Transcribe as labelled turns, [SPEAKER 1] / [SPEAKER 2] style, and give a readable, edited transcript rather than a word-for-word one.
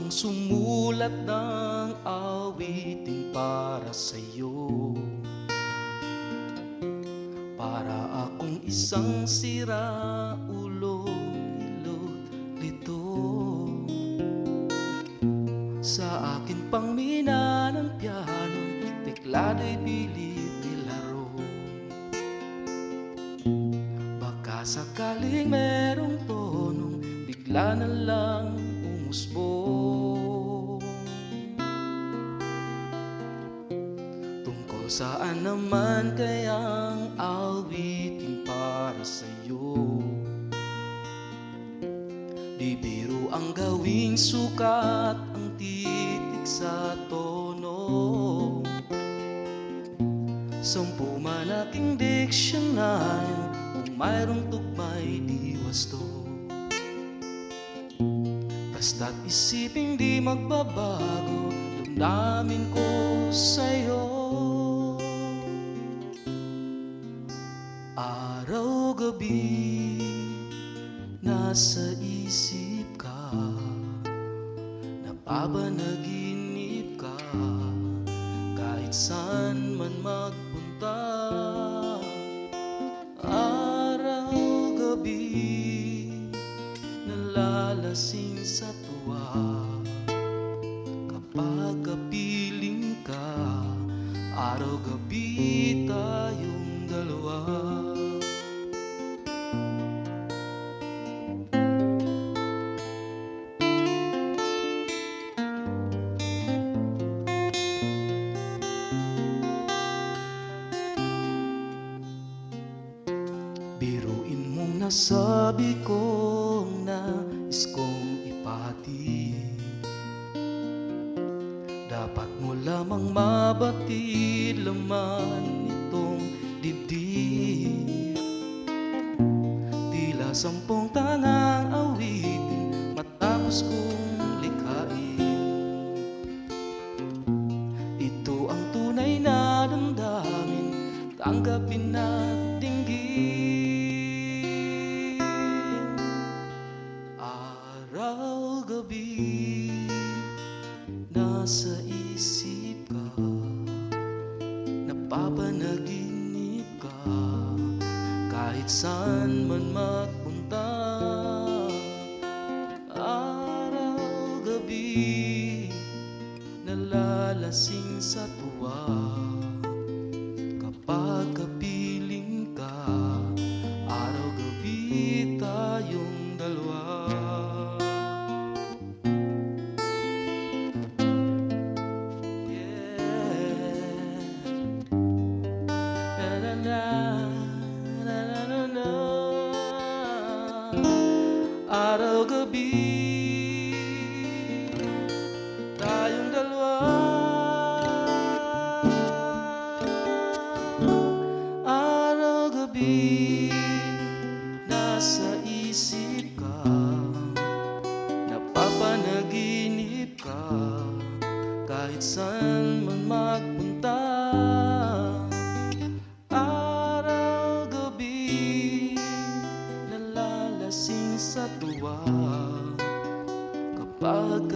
[SPEAKER 1] Sumulat ng awitin para sa'yo, para akong isang sira ulo lito. Sa akin pang mina ng piano, teklado'y pilit nilaro. Baka sakaling merong tonong bigla na lang umusbong. Tungkol saan naman kayang awitin para sa'yo? Di biro ang gawing sukat ang titik sa tono. 10 man aking diksyonaryo, kung mayroong tugmay di wasto. Basta't isiping di magbabago damdamin ko sa'yo. Araw-gabi nasa isip ka, napapanaginip ka, kahit saan man magpunta. Araw-gabi nalalasing sa tuwa, kapag kapiling ka, araw-gabi tayong dalawa. Biruin mong nasabi kong nais kong ipahatid, dapat mo lamang mabatid laman itong dibdib. Tila 10 tangang awitin matapos kong likhain. Ito ang tunay na damdamin, tanggapin at dinggin. Araw-gabi nasa isip ka, napapanaginip ka, kahit saan man magpunta. Araw-gabi nalalasing sa tuwa, kapag kapiling ka, araw-gabi tayong dalawa. Araw-gabi tayong dalawa. Araw-gabi nasa isip ka, napapanaginip ka, kahit saan man magpunta. Sa tuwa, kapag